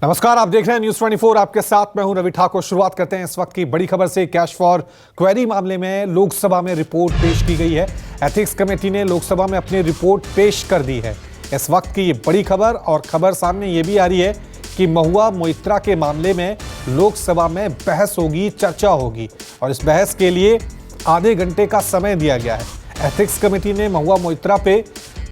नमस्कार, आप देख रहे हैं न्यूज 24। आपके साथ मैं हूं रवि ठाकुर। शुरुआत करते हैं इस वक्त की बड़ी खबर से। कैश फॉर क्वेरी मामले में लोकसभा में रिपोर्ट पेश की गई है। एथिक्स कमेटी ने लोकसभा में अपनी रिपोर्ट पेश कर दी है। इस वक्त की ये बड़ी खबर, और खबर सामने ये भी आ रही है कि महुआ मोइत्रा के मामले में लोकसभा में बहस होगी, चर्चा होगी, और इस बहस के लिए आधे घंटे का समय दिया गया है। एथिक्स कमेटी ने महुआ मोइत्रा पे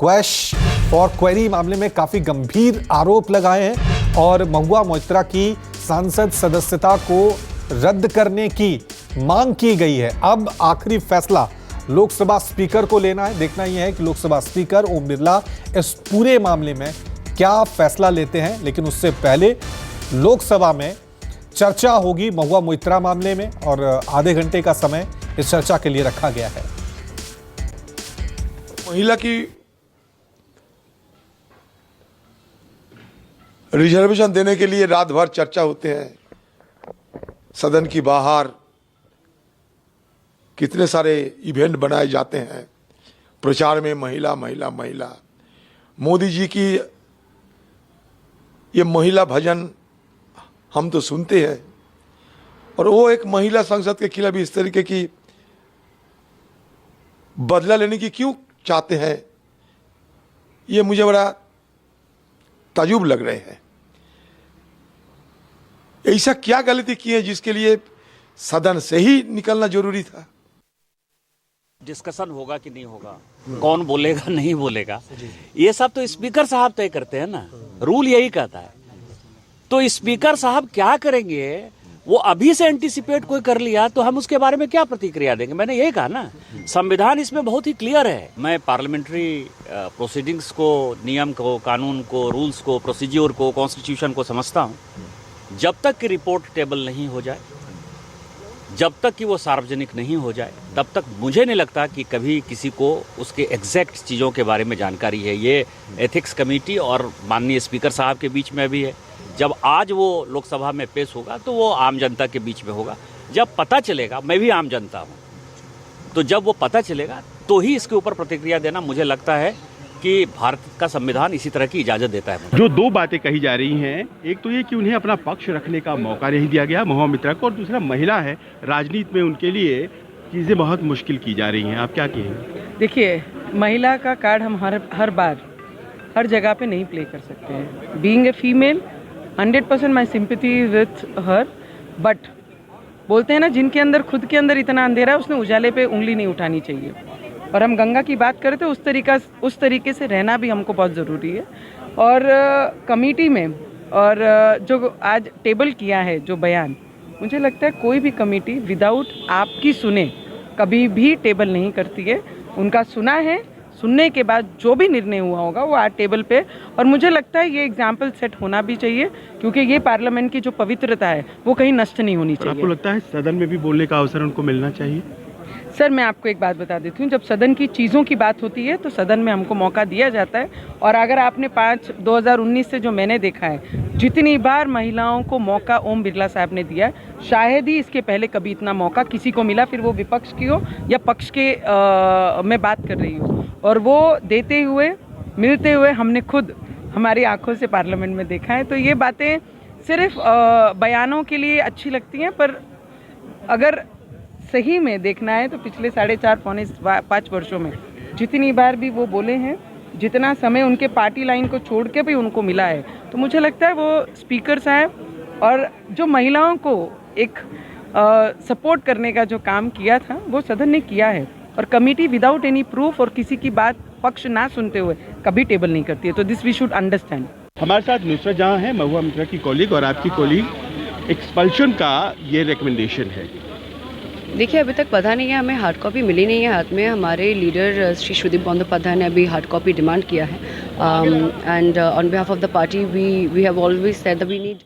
कैश फॉर क्वेरी मामले में काफी गंभीर आरोप लगाए हैं और महुआ मोइत्रा की सांसद सदस्यता को रद्द करने की मांग की गई है। अब आखिरी फैसला लोकसभा स्पीकर को लेना है। देखना यह है कि लोकसभा स्पीकर ओम बिरला इस पूरे मामले में क्या फैसला लेते हैं। लेकिन उससे पहले लोकसभा में चर्चा होगी महुआ मोइत्रा मामले में, और आधे घंटे का समय इस चर्चा के लिए रखा गया है। महिला की रिजर्वेशन देने के लिए रात भर चर्चा होते हैं। सदन की बाहर कितने सारे इवेंट बनाए जाते हैं, प्रचार में महिला महिला महिला। मोदी जी की ये महिला भजन हम तो सुनते हैं, और वो एक महिला सांसद के खिलाफ इस तरीके की बदला लेने की क्यों चाहते हैं, ये मुझे बड़ा ताजुब लग रहे हैं। ऐसा क्या गलती की है जिसके लिए सदन से ही निकलना जरूरी था? डिस्कशन होगा कि नहीं होगा, कौन बोलेगा नहीं बोलेगा, ये सब तो स्पीकर साहब तय करते हैं ना। रूल यही कहता है। तो स्पीकर साहब क्या करेंगे, वो अभी से एंटीसिपेट कोई कर लिया तो हम उसके बारे में क्या प्रतिक्रिया देंगे। मैंने यही कहा ना, संविधान इसमें बहुत ही क्लियर है। मैं पार्लियामेंट्री प्रोसीडिंग्स को, नियम को, कानून को, रूल्स को, प्रोसीज्योर को, कॉन्स्टिट्यूशन को समझता हूँ। जब तक कि रिपोर्ट टेबल नहीं हो जाए, जब तक कि वो सार्वजनिक नहीं हो जाए, तब तक मुझे नहीं लगता कि कभी किसी को उसके एग्जैक्ट चीज़ों के बारे में जानकारी है। ये एथिक्स कमेटी और माननीय स्पीकर साहब के बीच में भी है। जब आज वो लोकसभा में पेश होगा तो वो आम जनता के बीच में होगा। जब पता चलेगा, मैं भी आम जनता हूँ, तो जब वो पता चलेगा तो ही इसके ऊपर प्रतिक्रिया देना मुझे लगता है कि भारत का संविधान इसी तरह की इजाज़त देता है। जो दो बातें कही जा रही हैं, एक तो ये कि उन्हें अपना पक्ष रखने का मौका नहीं दिया गया महुआ मोइत्रा को, और दूसरा महिला है, राजनीति में उनके लिए चीज़ें बहुत मुश्किल की जा रही हैं। आप क्या कहेंगे? देखिए, महिला का कार्ड हम हर बार हर जगह पे नहीं प्ले कर सकते हैं। Being a female 100% my sympathy with her, but बोलते हैं ना, जिनके अंदर खुद के अंदर इतना अंधेरा है उसने उजाले पे उंगली नहीं उठानी चाहिए। और हम गंगा की बात करें तो उस तरीके से रहना भी हमको बहुत ज़रूरी है। और कमेटी में और जो आज टेबल किया है जो बयान, मुझे लगता है कोई भी कमेटी विदाउट आपकी सुने कभी भी टेबल नहीं करती है। उनका सुना है, सुनने के बाद जो भी निर्णय हुआ होगा वो आज टेबल पे, और मुझे लगता है ये एग्जाम्पल सेट होना भी चाहिए, क्योंकि ये पार्लियामेंट की जो पवित्रता है वो कहीं नष्ट नहीं होनी चाहिए। आपको लगता है सदन में भी बोलने का अवसर उनको मिलना चाहिए? सर, मैं आपको एक बात बता देती हूँ, जब सदन की चीज़ों की बात होती है तो सदन में हमको मौका दिया जाता है। और अगर आपने 2019 से जो मैंने देखा है, जितनी बार महिलाओं को मौका ओम बिरला साहब ने दिया, शायद ही इसके पहले कभी इतना मौका किसी को मिला, फिर वो विपक्ष की हो या पक्ष के मैं बात कर रही हूँ। और वो देते हुए, मिलते हुए हमने खुद हमारी आंखों से पार्लियामेंट में देखा है। तो ये बातें सिर्फ बयानों के लिए अच्छी लगती हैं, पर अगर सही में देखना है तो पिछले 4.5-5 वर्षों में जितनी बार भी वो बोले हैं, जितना समय उनके पार्टी लाइन को छोड़ के भी उनको मिला है, तो मुझे लगता है वो स्पीकर साहब और जो महिलाओं को एक सपोर्ट करने का जो काम किया था वो सदन ने किया है। और कमेटी विदाउट एनी प्रूफ और किसी की बात पक्ष ना सुनते हुए कभी टेबल नहीं करती है। तो दिस वी शुड अंडरस्टैंड। हमारे साथ नुसरत जहाँ है, महुआ मोइत्रा की कॉलीग और आपकी कॉलीग। एक्सपल्शन का ये रिकमेंडेशन है। देखिए, अभी तक पता नहीं है, हमें हार्ड कॉपी मिली नहीं है हाथ में। हमारे लीडर श्री सुदीप बंदोपाध्याय ने अभी हार्ड कॉपी डिमांड किया है, and on behalf of the party we have always said that we need